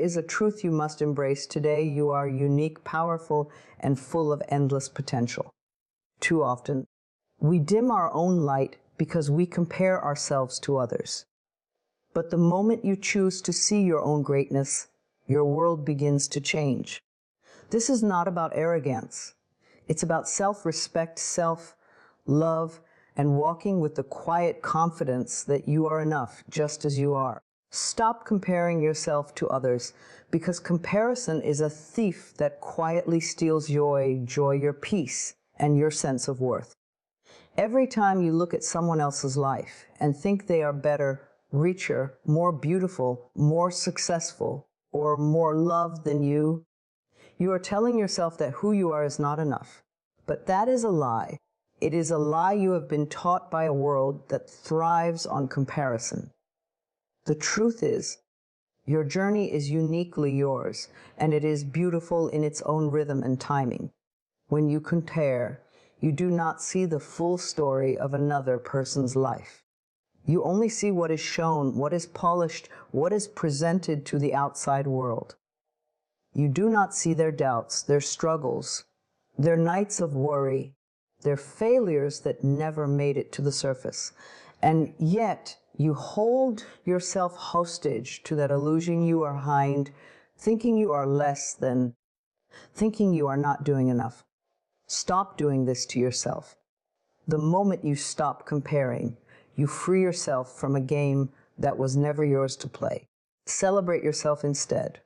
is a truth you must embrace today. You are unique, powerful, and full of endless potential. Too often, we dim our own light because we compare ourselves to others. But the moment you choose to see your own greatness, your world begins to change. This is not about arrogance. It's about self-respect, self-love, and walking with the quiet confidence that you are enough just as you are. Stop comparing yourself to others, because comparison is a thief that quietly steals joy, your peace, and your sense of worth. Every time you look at someone else's life and think they are better, richer, more beautiful, more successful, or more loved than you, you are telling yourself that who you are is not enough. But that is a lie. It is a lie you have been taught by a world that thrives on comparison. The truth is, your journey is uniquely yours, and it is beautiful in its own rhythm and timing. When you compare, you do not see the full story of another person's life. You only see what is shown, what is polished, what is presented to the outside world. You do not see their doubts, their struggles, their nights of worry, their failures that never made it to the surface. And yet, you hold yourself hostage to that illusion you are behind, thinking you are less than, thinking you are not doing enough. Stop doing this to yourself. The moment you stop comparing, you free yourself from a game that was never yours to play. Celebrate yourself instead.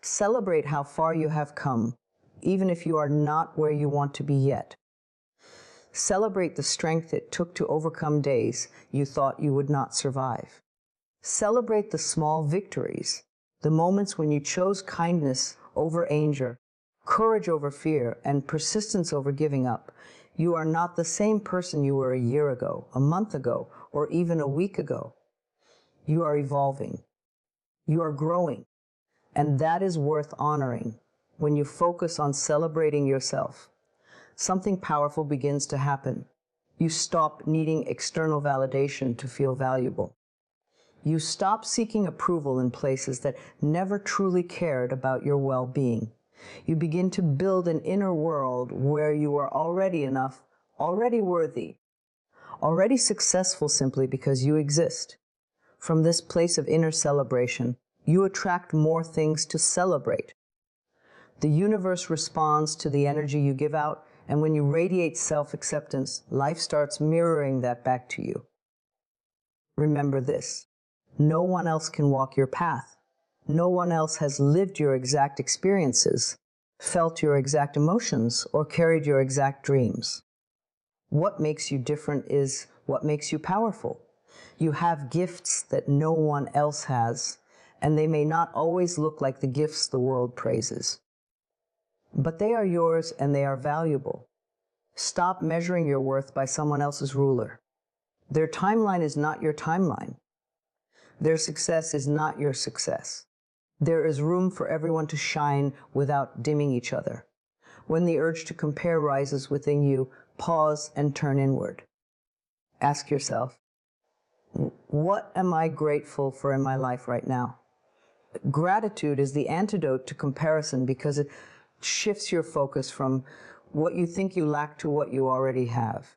Celebrate how far you have come, even if you are not where you want to be yet. Celebrate the strength it took to overcome days you thought you would not survive. Celebrate the small victories, the moments when you chose kindness over anger, courage over fear, and persistence over giving up. You are not the same person you were a year ago, a month ago, or even a week ago. You are evolving. You are growing. And that is worth honoring. When you focus on celebrating yourself, something powerful begins to happen. You stop needing external validation to feel valuable. You stop seeking approval in places that never truly cared about your well-being. You begin to build an inner world where you are already enough, already worthy, already successful simply because you exist. From this place of inner celebration, you attract more things to celebrate. The universe responds to the energy you give out, and when you radiate self-acceptance, life starts mirroring that back to you. Remember this: no one else can walk your path. No one else has lived your exact experiences, felt your exact emotions, or carried your exact dreams. What makes you different is what makes you powerful. You have gifts that no one else has, and they may not always look like the gifts the world praises. But they are yours and they are valuable. Stop measuring your worth by someone else's ruler. Their timeline is not your timeline. Their success is not your success. There is room for everyone to shine without dimming each other. When the urge to compare rises within you, pause and turn inward. Ask yourself, what am I grateful for in my life right now? Gratitude is the antidote to comparison because it shifts your focus from what you think you lack to what you already have.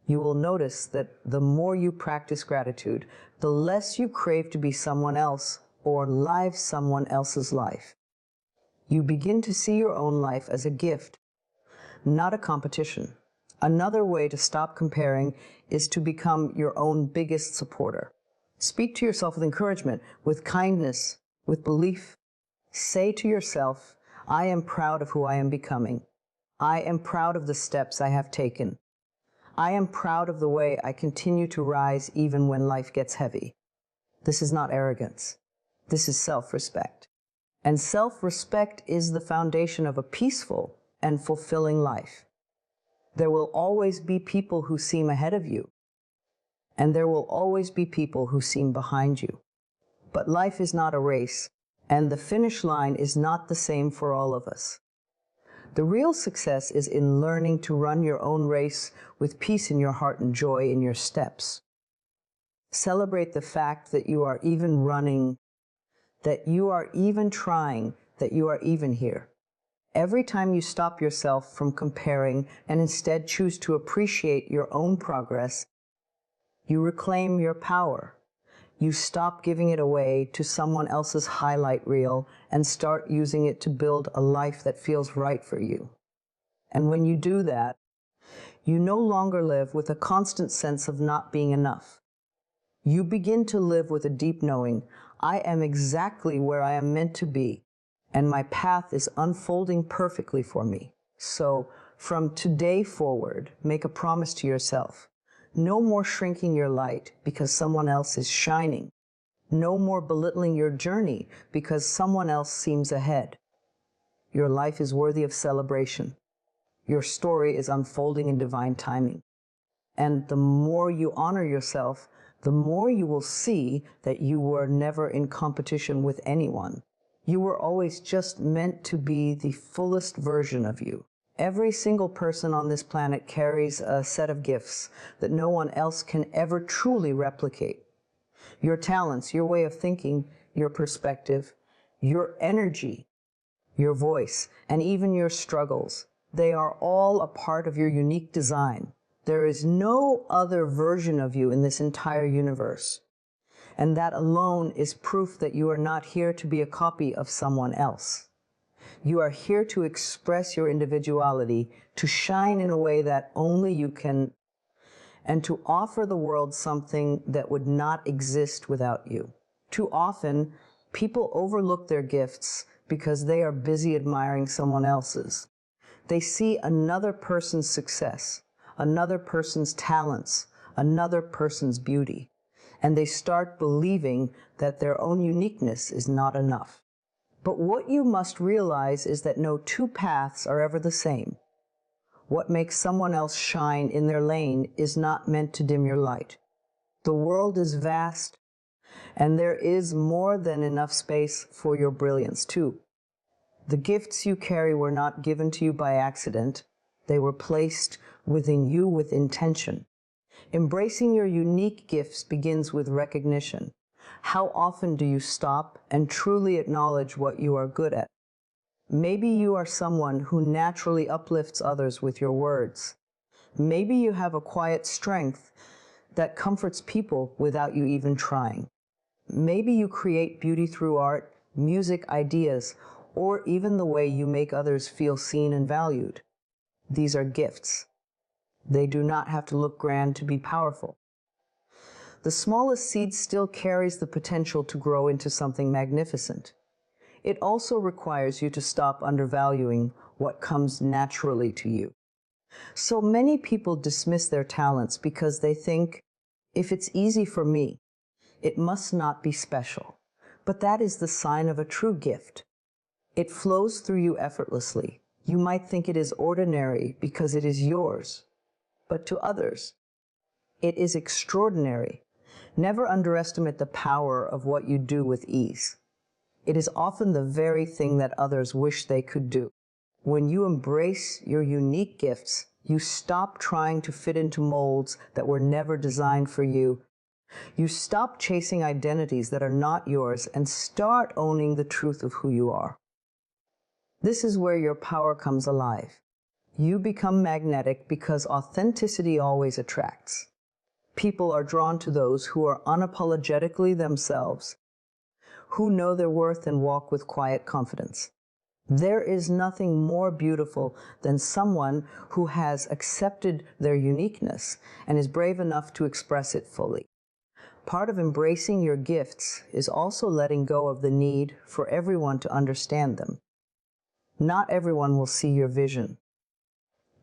You will notice that the more you practice gratitude, the less you crave to be someone else or live someone else's life. You begin to see your own life as a gift, not a competition. Another way to stop comparing is to become your own biggest supporter. Speak to yourself with encouragement, with kindness, with belief. Say to yourself, I am proud of who I am becoming. I am proud of the steps I have taken. I am proud of the way I continue to rise even when life gets heavy. This is not arrogance. This is self-respect. And self-respect is the foundation of a peaceful and fulfilling life. There will always be people who seem ahead of you, and there will always be people who seem behind you. But life is not a race, and the finish line is not the same for all of us. The real success is in learning to run your own race with peace in your heart and joy in your steps. Celebrate the fact that you are even running, that you are even trying, that you are even here. Every time you stop yourself from comparing and instead choose to appreciate your own progress, you reclaim your power. You stop giving it away to someone else's highlight reel and start using it to build a life that feels right for you. And when you do that, you no longer live with a constant sense of not being enough. You begin to live with a deep knowing, I am exactly where I am meant to be, and my path is unfolding perfectly for me. So, from today forward, make a promise to yourself. No more shrinking your light because someone else is shining. No more belittling your journey because someone else seems ahead. Your life is worthy of celebration. Your story is unfolding in divine timing. And the more you honor yourself, the more you will see that you were never in competition with anyone. You were always just meant to be the fullest version of you. Every single person on this planet carries a set of gifts that no one else can ever truly replicate. Your talents, your way of thinking, your perspective, your energy, your voice, and even your struggles, they are all a part of your unique design. There is no other version of you in this entire universe. And that alone is proof that you are not here to be a copy of someone else. You are here to express your individuality, to shine in a way that only you can, and to offer the world something that would not exist without you. Too often, people overlook their gifts because they are busy admiring someone else's. They see another person's success, another person's talents, another person's beauty, and they start believing that their own uniqueness is not enough. But what you must realize is that no two paths are ever the same. What makes someone else shine in their lane is not meant to dim your light. The world is vast, and there is more than enough space for your brilliance, too. The gifts you carry were not given to you by accident. They were placed within you with intention. Embracing your unique gifts begins with recognition. How often do you stop and truly acknowledge what you are good at? Maybe you are someone who naturally uplifts others with your words. Maybe you have a quiet strength that comforts people without you even trying. Maybe you create beauty through art, music, ideas, or even the way you make others feel seen and valued. These are gifts. They do not have to look grand to be powerful. The smallest seed still carries the potential to grow into something magnificent. It also requires you to stop undervaluing what comes naturally to you. So many people dismiss their talents because they think, if it's easy for me, it must not be special. But that is the sign of a true gift. It flows through you effortlessly. You might think it is ordinary because it is yours, but to others, it is extraordinary. Never underestimate the power of what you do with ease. It is often the very thing that others wish they could do. When you embrace your unique gifts, you stop trying to fit into molds that were never designed for you. You stop chasing identities that are not yours and start owning the truth of who you are. This is where your power comes alive. You become magnetic because authenticity always attracts. People are drawn to those who are unapologetically themselves, who know their worth and walk with quiet confidence. There is nothing more beautiful than someone who has accepted their uniqueness and is brave enough to express it fully. Part of embracing your gifts is also letting go of the need for everyone to understand them. Not everyone will see your vision.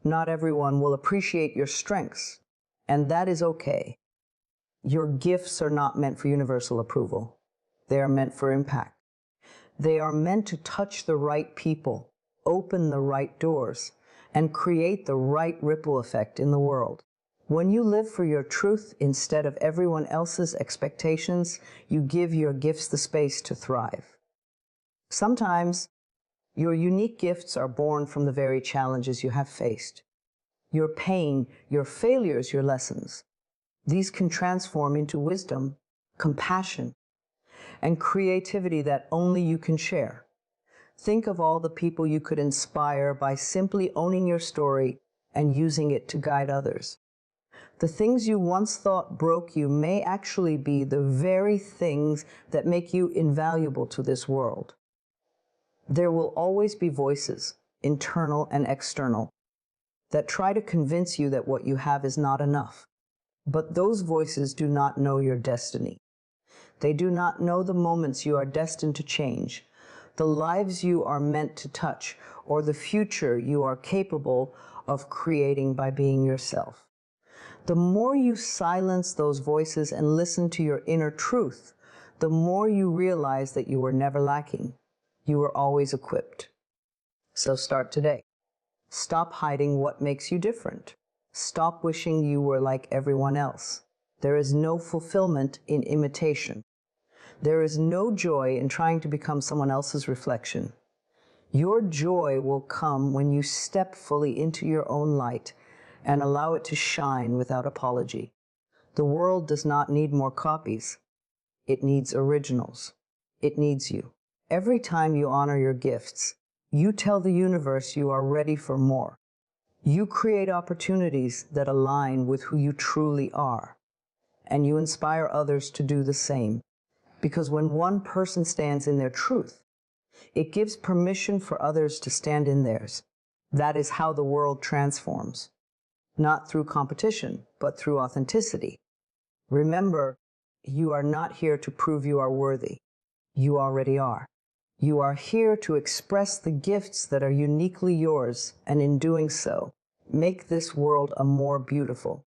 Not everyone will appreciate your strengths, and that is okay. Your gifts are not meant for universal approval. They are meant for impact. They are meant to touch the right people, open the right doors, and create the right ripple effect in the world. When you live for your truth instead of everyone else's expectations, you give your gifts the space to thrive. Sometimes, your unique gifts are born from the very challenges you have faced. Your pain, your failures, your lessons. These can transform into wisdom, compassion, and creativity that only you can share. Think of all the people you could inspire by simply owning your story and using it to guide others. The things you once thought broke you may actually be the very things that make you invaluable to this world. There will always be voices, internal and external, that try to convince you that what you have is not enough. But those voices do not know your destiny. They do not know the moments you are destined to change, the lives you are meant to touch, or the future you are capable of creating by being yourself. The more you silence those voices and listen to your inner truth, the more you realize that you were never lacking. You were always equipped. So start today. Stop hiding what makes you different. Stop wishing you were like everyone else. There is no fulfillment in imitation. There is no joy in trying to become someone else's reflection. Your joy will come when you step fully into your own light and allow it to shine without apology. The world does not need more copies. It needs originals. It needs you. Every time you honor your gifts, you tell the universe you are ready for more. You create opportunities that align with who you truly are, and you inspire others to do the same. Because when one person stands in their truth, it gives permission for others to stand in theirs. That is how the world transforms. Not through competition, but through authenticity. Remember, you are not here to prove you are worthy. You already are. You are here to express the gifts that are uniquely yours, and in doing so, make this world a more beautiful,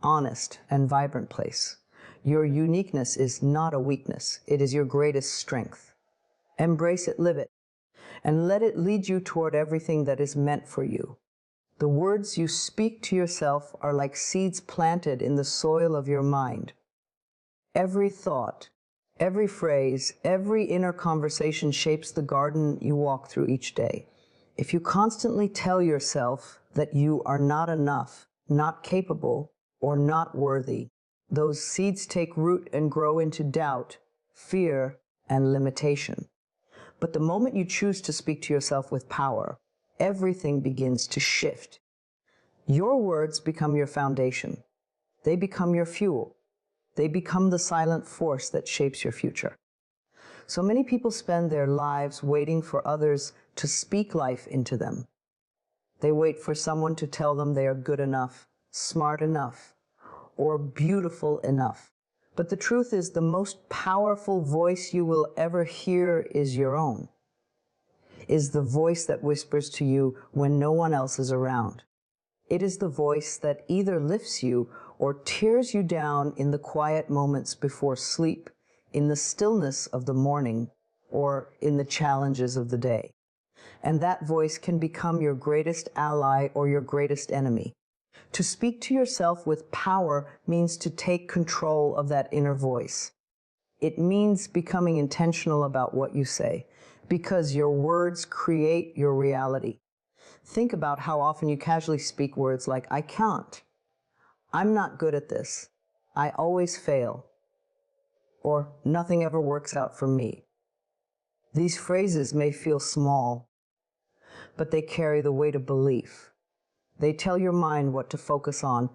honest, and vibrant place. Your uniqueness is not a weakness. It is your greatest strength. Embrace it, live it, and let it lead you toward everything that is meant for you. The words you speak to yourself are like seeds planted in the soil of your mind. Every thought, every phrase, every inner conversation shapes the garden you walk through each day. If you constantly tell yourself that you are not enough, not capable, or not worthy, those seeds take root and grow into doubt, fear, and limitation. But the moment you choose to speak to yourself with power, everything begins to shift. Your words become your foundation. They become your fuel. They become the silent force that shapes your future. So many people spend their lives waiting for others to speak life into them. They wait for someone to tell them they are good enough, smart enough, or beautiful enough. But the truth is, the most powerful voice you will ever hear is your own. Is the voice that whispers to you when no one else is around. It is the voice that either lifts you or tears you down in the quiet moments before sleep, in the stillness of the morning, or in the challenges of the day. And that voice can become your greatest ally or your greatest enemy. To speak to yourself with power means to take control of that inner voice. It means becoming intentional about what you say, because your words create your reality. Think about how often you casually speak words like, I can't, I'm not good at this, I always fail, or nothing ever works out for me. These phrases may feel small, but they carry the weight of belief. They tell your mind what to focus on,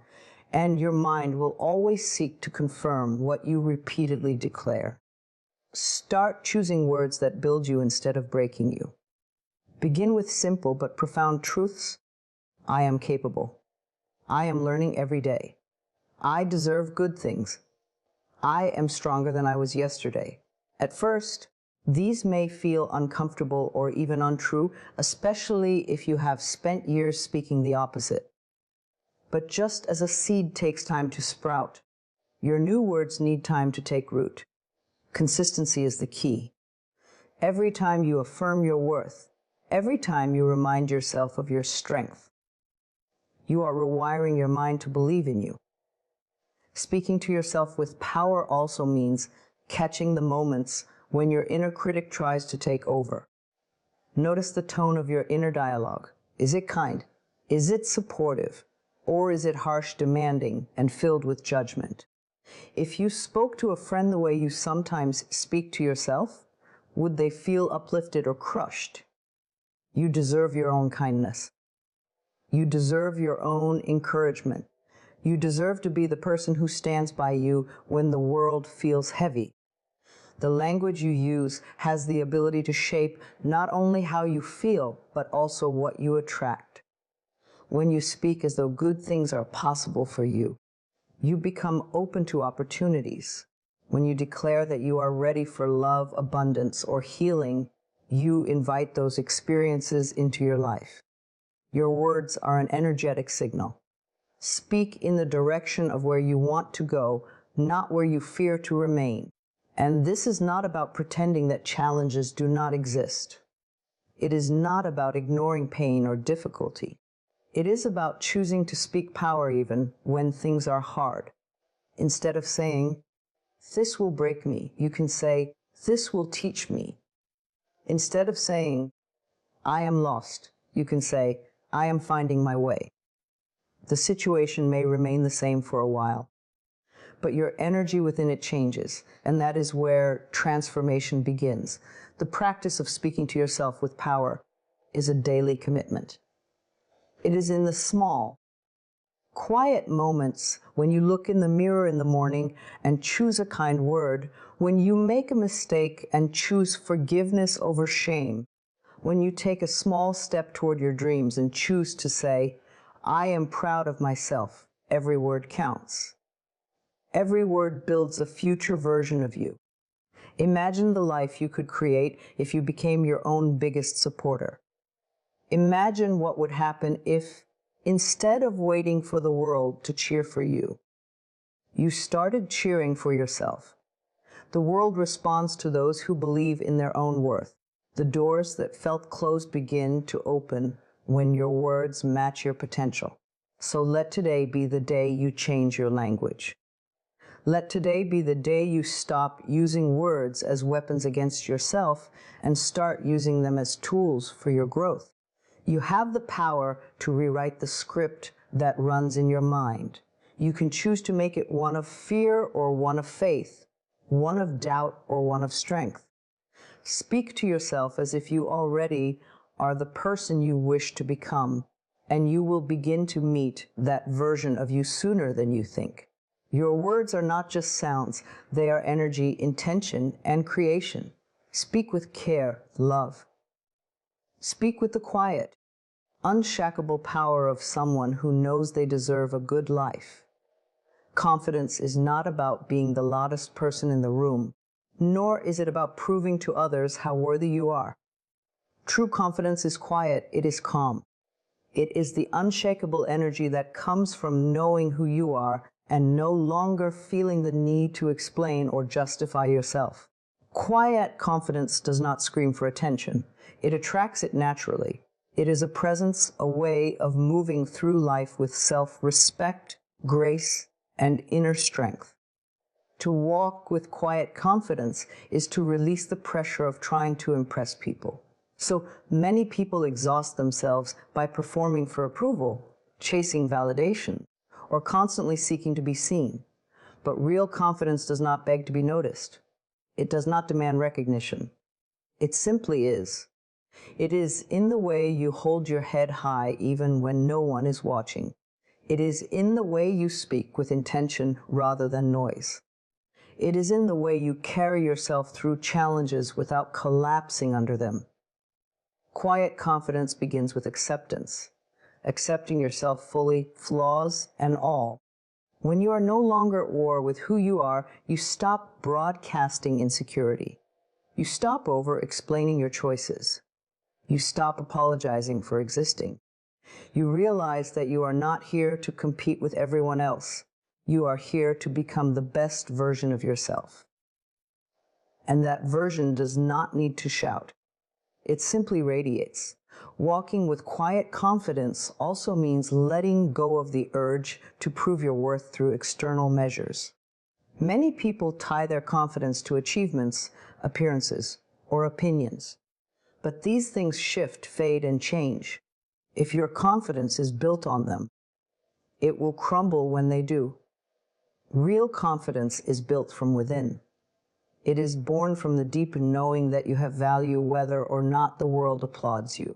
and your mind will always seek to confirm what you repeatedly declare. Start choosing words that build you instead of breaking you. Begin with simple but profound truths. I am capable. I am learning every day. I deserve good things. I am stronger than I was yesterday. At first, these may feel uncomfortable or even untrue, especially if you have spent years speaking the opposite. But just as a seed takes time to sprout, your new words need time to take root. Consistency is the key. Every time you affirm your worth, every time you remind yourself of your strength, you are rewiring your mind to believe in you. Speaking to yourself with power also means catching the moments when your inner critic tries to take over. Notice the tone of your inner dialogue. Is it kind? Is it supportive? Or is it harsh, demanding, and filled with judgment? If you spoke to a friend the way you sometimes speak to yourself, would they feel uplifted or crushed? You deserve your own kindness. You deserve your own encouragement. You deserve to be the person who stands by you when the world feels heavy. The language you use has the ability to shape not only how you feel, but also what you attract. When you speak as though good things are possible for you, you become open to opportunities. When you declare that you are ready for love, abundance, or healing, you invite those experiences into your life. Your words are an energetic signal. Speak in the direction of where you want to go, not where you fear to remain. And this is not about pretending that challenges do not exist. It is not about ignoring pain or difficulty. It is about choosing to speak power even when things are hard. Instead of saying, "This will break me," you can say, "This will teach me." Instead of saying, "I am lost," you can say, "I am finding my way." The situation may remain the same for a while, but your energy within it changes, and that is where transformation begins. The practice of speaking to yourself with power is a daily commitment. It is in the small, quiet moments when you look in the mirror in the morning and choose a kind word, when you make a mistake and choose forgiveness over shame, when you take a small step toward your dreams and choose to say, "I am proud of myself." Every word counts. Every word builds a future version of you. Imagine the life you could create if you became your own biggest supporter. Imagine what would happen if, instead of waiting for the world to cheer for you, you started cheering for yourself. The world responds to those who believe in their own worth. The doors that felt closed begin to open when your words match your potential. So let today be the day you change your language. Let today be the day you stop using words as weapons against yourself and start using them as tools for your growth. You have the power to rewrite the script that runs in your mind. You can choose to make it one of fear or one of faith, one of doubt or one of strength. Speak to yourself as if you already are the person you wish to become, and you will begin to meet that version of you sooner than you think. Your words are not just sounds, they are energy, intention, and creation. Speak with care, love. Speak with the quiet, unshackable power of someone who knows they deserve a good life. Confidence is not about being the loudest person in the room, nor is it about proving to others how worthy you are. True confidence is quiet, it is calm. It is the unshakable energy that comes from knowing who you are and no longer feeling the need to explain or justify yourself. Quiet confidence does not scream for attention. It attracts it naturally. It is a presence, a way of moving through life with self-respect, grace, and inner strength. To walk with quiet confidence is to release the pressure of trying to impress people. So many people exhaust themselves by performing for approval, chasing validation, or constantly seeking to be seen. But real confidence does not beg to be noticed. It does not demand recognition. It simply is. It is in the way you hold your head high even when no one is watching. It is in the way you speak with intention rather than noise. It is in the way you carry yourself through challenges without collapsing under them. Quiet confidence begins with acceptance, accepting yourself fully, flaws and all. When you are no longer at war with who you are, you stop broadcasting insecurity. You stop over-explaining your choices. You stop apologizing for existing. You realize that you are not here to compete with everyone else. You are here to become the best version of yourself. And that version does not need to shout. It simply radiates. Walking with quiet confidence also means letting go of the urge to prove your worth through external measures. Many people tie their confidence to achievements, appearances, or opinions. But these things shift, fade, and change. If your confidence is built on them, it will crumble when they do. Real confidence is built from within. It is born from the deep knowing that you have value whether or not the world applauds you.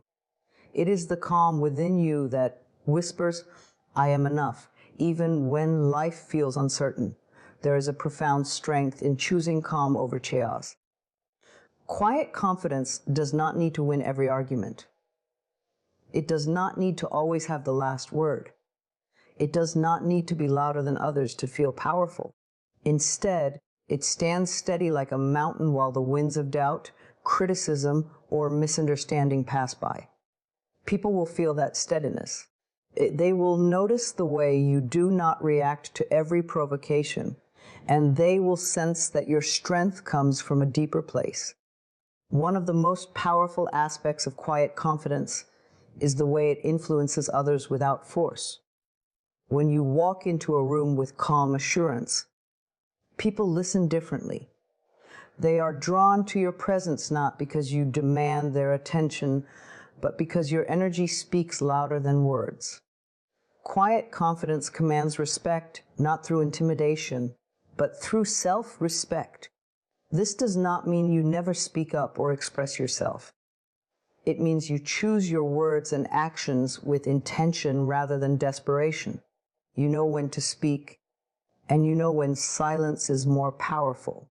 It is the calm within you that whispers, "I am enough," even when life feels uncertain. There is a profound strength in choosing calm over chaos. Quiet confidence does not need to win every argument. It does not need to always have the last word. It does not need to be louder than others to feel powerful. Instead, it stands steady like a mountain while the winds of doubt, criticism, or misunderstanding pass by. People will feel that steadiness. They will notice the way you do not react to every provocation, and they will sense that your strength comes from a deeper place. One of the most powerful aspects of quiet confidence is the way it influences others without force. When you walk into a room with calm assurance, people listen differently. They are drawn to your presence not because you demand their attention, but because your energy speaks louder than words. Quiet confidence commands respect, not through intimidation, but through self-respect. This does not mean you never speak up or express yourself. It means you choose your words and actions with intention rather than desperation. You know when to speak, and you know when silence is more powerful.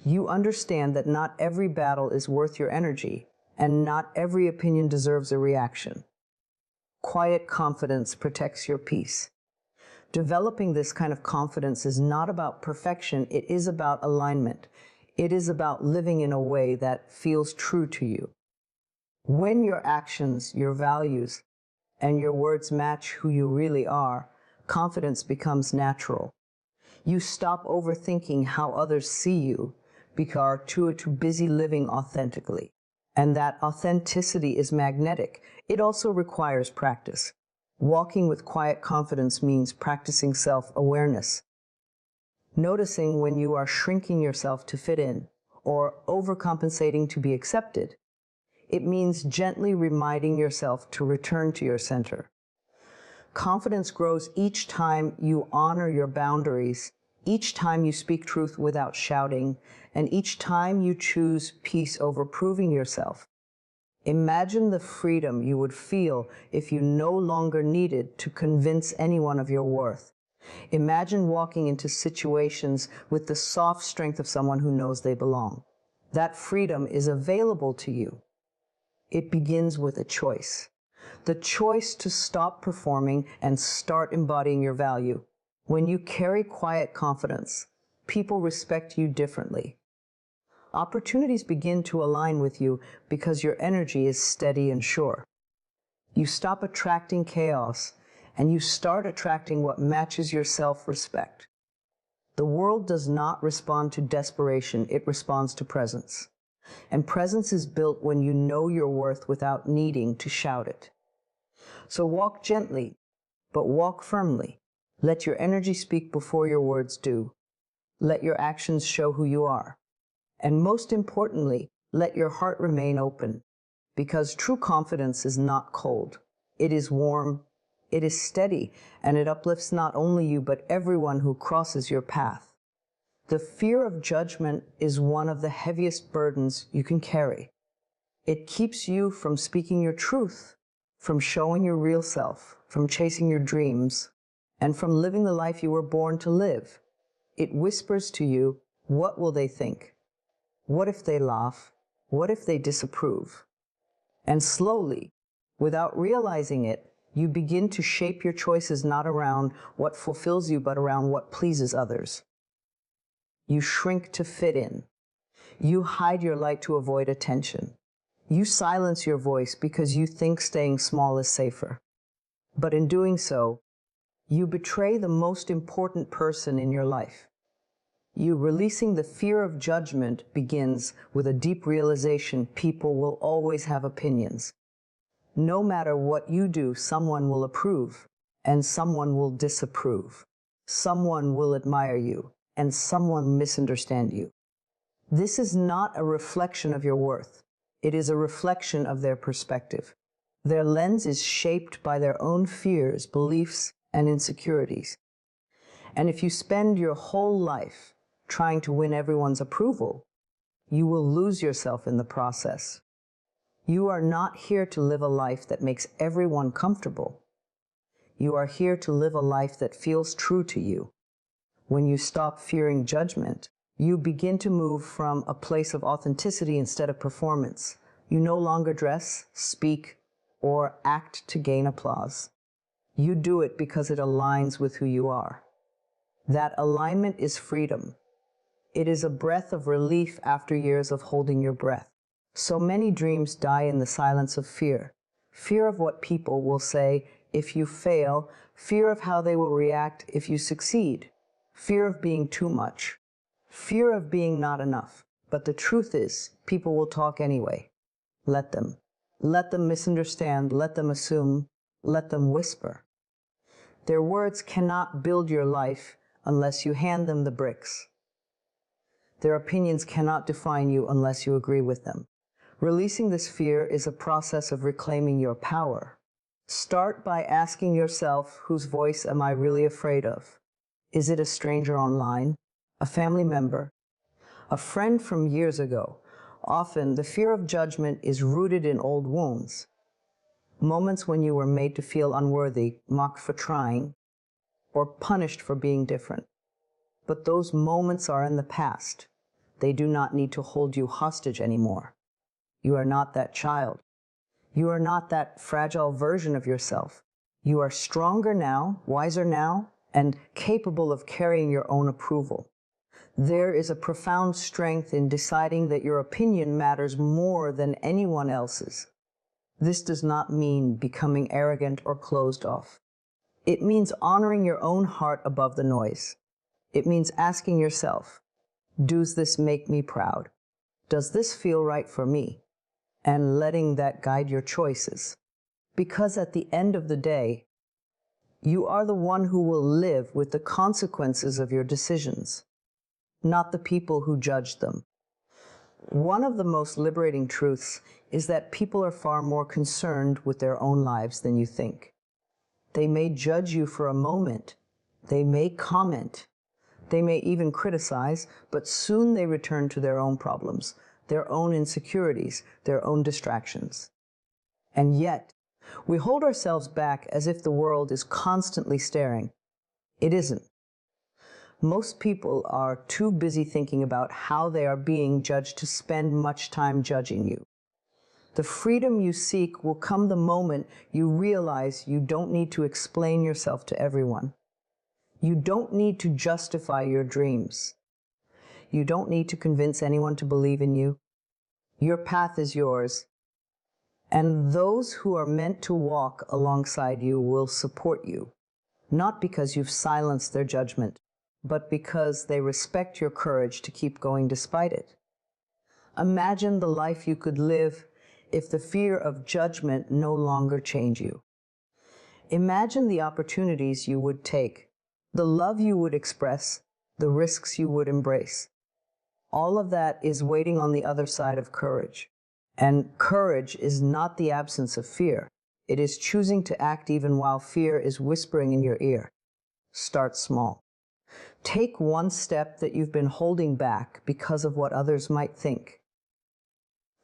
You understand that not every battle is worth your energy, and not every opinion deserves a reaction. Quiet confidence protects your peace. Developing this kind of confidence is not about perfection, it is about alignment. It is about living in a way that feels true to you. When your actions, your values, and your words match who you really are, confidence becomes natural. You stop overthinking how others see you because you're too busy living authentically. And that authenticity is magnetic. It also requires practice. Walking with quiet confidence means practicing self-awareness. Noticing when you are shrinking yourself to fit in or overcompensating to be accepted. It means gently reminding yourself to return to your center. Confidence grows each time you honor your boundaries, each time you speak truth without shouting, and each time you choose peace over proving yourself. Imagine the freedom you would feel if you no longer needed to convince anyone of your worth. Imagine walking into situations with the soft strength of someone who knows they belong. That freedom is available to you. It begins with a choice. The choice to stop performing and start embodying your value. When you carry quiet confidence, people respect you differently. Opportunities begin to align with you because your energy is steady and sure. You stop attracting chaos and you start attracting what matches your self-respect. The world does not respond to desperation, it responds to presence. And presence is built when you know your worth without needing to shout it. So walk gently, but walk firmly. Let your energy speak before your words do. Let your actions show who you are. And most importantly, let your heart remain open. Because true confidence is not cold. It is warm, it is steady, and it uplifts not only you, but everyone who crosses your path. The fear of judgment is one of the heaviest burdens you can carry. It keeps you from speaking your truth, from showing your real self, from chasing your dreams, and from living the life you were born to live. It whispers to you, what will they think? What if they laugh? What if they disapprove? And slowly, without realizing it, you begin to shape your choices not around what fulfills you, but around what pleases others. You shrink to fit in. You hide your light to avoid attention. You silence your voice because you think staying small is safer. But in doing so, you betray the most important person in your life. You releasing the fear of judgment begins with a deep realization people will always have opinions. No matter what you do, someone will approve, and someone will disapprove. Someone will admire you, and someone misunderstand you. This is not a reflection of your worth. It is a reflection of their perspective. Their lens is shaped by their own fears, beliefs, and insecurities. And if you spend your whole life trying to win everyone's approval, you will lose yourself in the process. You are not here to live a life that makes everyone comfortable. You are here to live a life that feels true to you. When you stop fearing judgment, you begin to move from a place of authenticity instead of performance. You no longer dress, speak, or act to gain applause. You do it because it aligns with who you are. That alignment is freedom. It is a breath of relief after years of holding your breath. So many dreams die in the silence of fear. Fear of what people will say if you fail, fear of how they will react if you succeed, fear of being too much, fear of being not enough. But the truth is, people will talk anyway. Let them. Let them misunderstand, let them assume, let them whisper. Their words cannot build your life unless you hand them the bricks. Their opinions cannot define you unless you agree with them. Releasing this fear is a process of reclaiming your power. Start by asking yourself, whose voice am I really afraid of? Is it a stranger online? A family member? A friend from years ago? Often, the fear of judgment is rooted in old wounds. Moments when you were made to feel unworthy, mocked for trying, or punished for being different. But those moments are in the past. They do not need to hold you hostage anymore. You are not that child. You are not that fragile version of yourself. You are stronger now, wiser now, and capable of carrying your own approval. There is a profound strength in deciding that your opinion matters more than anyone else's. This does not mean becoming arrogant or closed off. It means honoring your own heart above the noise. It means asking yourself, does this make me proud? Does this feel right for me? And letting that guide your choices. Because at the end of the day, you are the one who will live with the consequences of your decisions, not the people who judge them. One of the most liberating truths is that people are far more concerned with their own lives than you think. They may judge you for a moment. They may comment. They may even criticize, but soon they return to their own problems, their own insecurities, their own distractions. And yet, we hold ourselves back as if the world is constantly staring. It isn't. Most people are too busy thinking about how they are being judged to spend much time judging you. The freedom you seek will come the moment you realize you don't need to explain yourself to everyone. You don't need to justify your dreams. You don't need to convince anyone to believe in you. Your path is yours. And those who are meant to walk alongside you will support you, not because you've silenced their judgment, but because they respect your courage to keep going despite it. Imagine the life you could live if the fear of judgment no longer chained you. Imagine the opportunities you would take, the love you would express, the risks you would embrace. All of that is waiting on the other side of courage. And courage is not the absence of fear. It is choosing to act even while fear is whispering in your ear. Start small. Take one step that you've been holding back because of what others might think.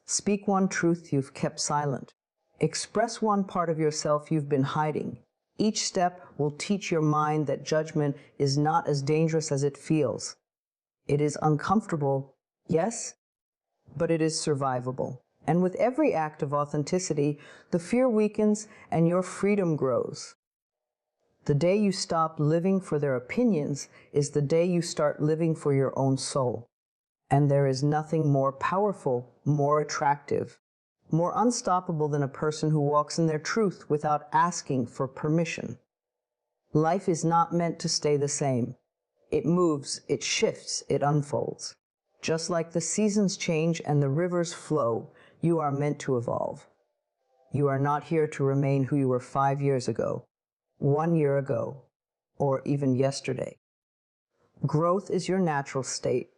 Speak one truth you've kept silent. Express one part of yourself you've been hiding. Each step will teach your mind that judgment is not as dangerous as it feels. It is uncomfortable, yes, but it is survivable. And with every act of authenticity, the fear weakens and your freedom grows. The day you stop living for their opinions is the day you start living for your own soul. And there is nothing more powerful, more attractive, more unstoppable than a person who walks in their truth without asking for permission. Life is not meant to stay the same. It moves, it shifts, it unfolds. Just like the seasons change and the rivers flow, you are meant to evolve. You are not here to remain who you were 5 years ago, 1 year ago, or even yesterday. Growth is your natural state.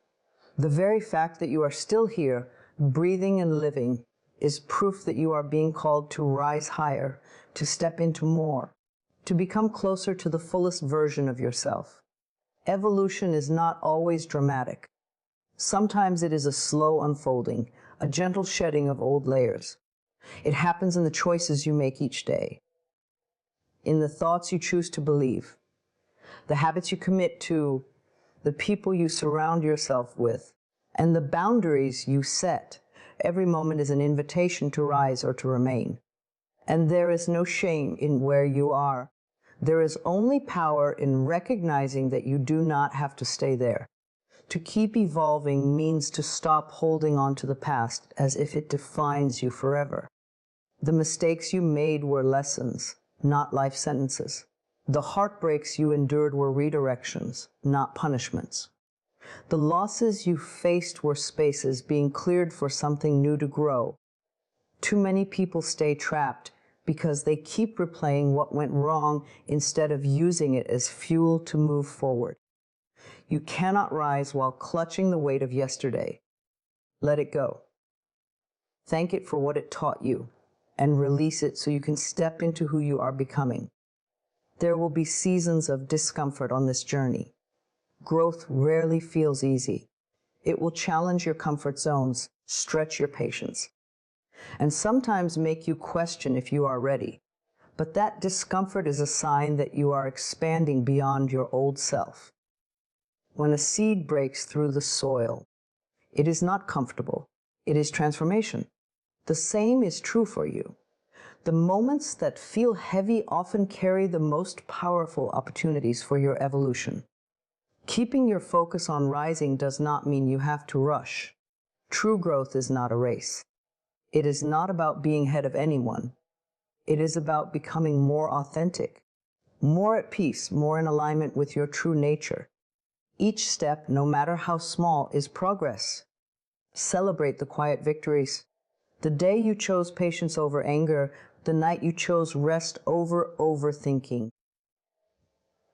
The very fact that you are still here, breathing and living, is proof that you are being called to rise higher, to step into more, to become closer to the fullest version of yourself. Evolution is not always dramatic. Sometimes it is a slow unfolding, a gentle shedding of old layers. It happens in the choices you make each day, in the thoughts you choose to believe, the habits you commit to, the people you surround yourself with, and the boundaries you set. Every moment is an invitation to rise or to remain. And there is no shame in where you are. There is only power in recognizing that you do not have to stay there. To keep evolving means to stop holding on to the past as if it defines you forever. The mistakes you made were lessons, not life sentences. The heartbreaks you endured were redirections, not punishments. The losses you faced were spaces being cleared for something new to grow. Too many people stay trapped because they keep replaying what went wrong instead of using it as fuel to move forward. You cannot rise while clutching the weight of yesterday. Let it go. Thank it for what it taught you, and release it so you can step into who you are becoming. There will be seasons of discomfort on this journey. Growth rarely feels easy. It will challenge your comfort zones, stretch your patience, and sometimes make you question if you are ready. But that discomfort is a sign that you are expanding beyond your old self. When a seed breaks through the soil, it is not comfortable. It is transformation. The same is true for you. The moments that feel heavy often carry the most powerful opportunities for your evolution. Keeping your focus on rising does not mean you have to rush. True growth is not a race. It is not about being ahead of anyone. It is about becoming more authentic, more at peace, more in alignment with your true nature. Each step, no matter how small, is progress. Celebrate the quiet victories. The day you chose patience over anger, the night you chose rest over overthinking.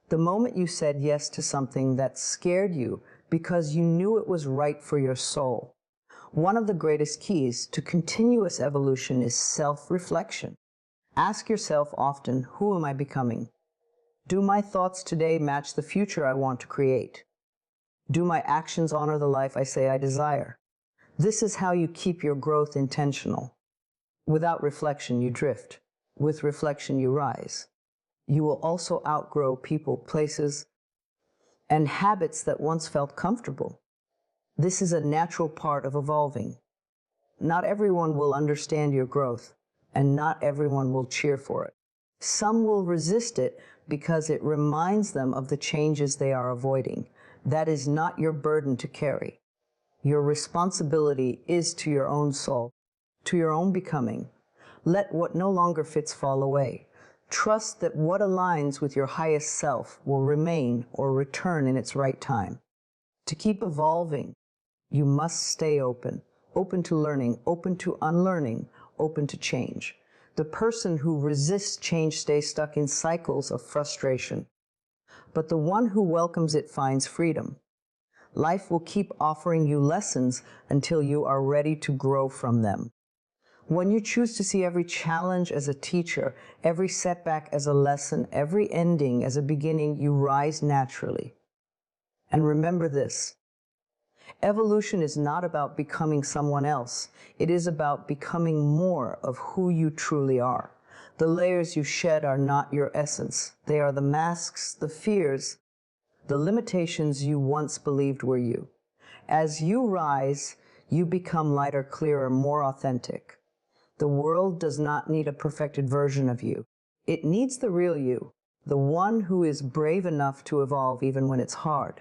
The moment you said yes to something that scared you because you knew it was right for your soul. One of the greatest keys to continuous evolution is self-reflection. Ask yourself often, who am I becoming? Do my thoughts today match the future I want to create? Do my actions honor the life I say I desire? This is how you keep your growth intentional. Without reflection, you drift. With reflection, you rise. You will also outgrow people, places, and habits that once felt comfortable. This is a natural part of evolving. Not everyone will understand your growth, and not everyone will cheer for it. Some will resist it because it reminds them of the changes they are avoiding. That is not your burden to carry. Your responsibility is to your own soul, to your own becoming. Let what no longer fits fall away. Trust that what aligns with your highest self will remain or return in its right time. To keep evolving, you must stay open, open to learning, open to unlearning, open to change. The person who resists change stays stuck in cycles of frustration. But the one who welcomes it finds freedom. Life will keep offering you lessons until you are ready to grow from them. When you choose to see every challenge as a teacher, every setback as a lesson, every ending as a beginning, you rise naturally. And remember this: evolution is not about becoming someone else. It is about becoming more of who you truly are. The layers you shed are not your essence. They are the masks, the fears, the limitations you once believed were you. As you rise, you become lighter, clearer, more authentic. The world does not need a perfected version of you. It needs the real you, the one who is brave enough to evolve even when it's hard.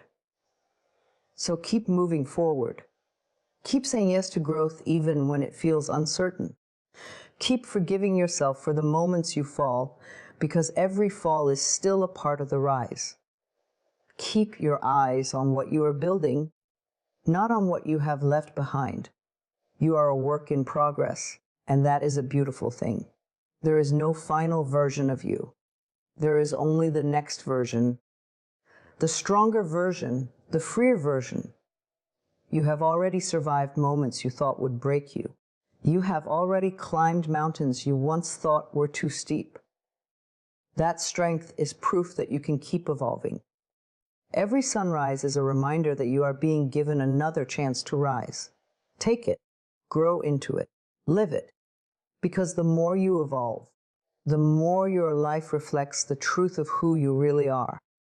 So keep moving forward. Keep saying yes to growth even when it feels uncertain. Keep forgiving yourself for the moments you fall, because every fall is still a part of the rise. Keep your eyes on what you are building, not on what you have left behind. You are a work in progress, and that is a beautiful thing. There is no final version of you. There is only the next version, the stronger version, the freer version. You have already survived moments you thought would break you. You have already climbed mountains you once thought were too steep. That strength is proof that you can keep evolving. Every sunrise is a reminder that you are being given another chance to rise. Take it, grow into it, live it. Because the more you evolve, the more your life reflects the truth of who you really are.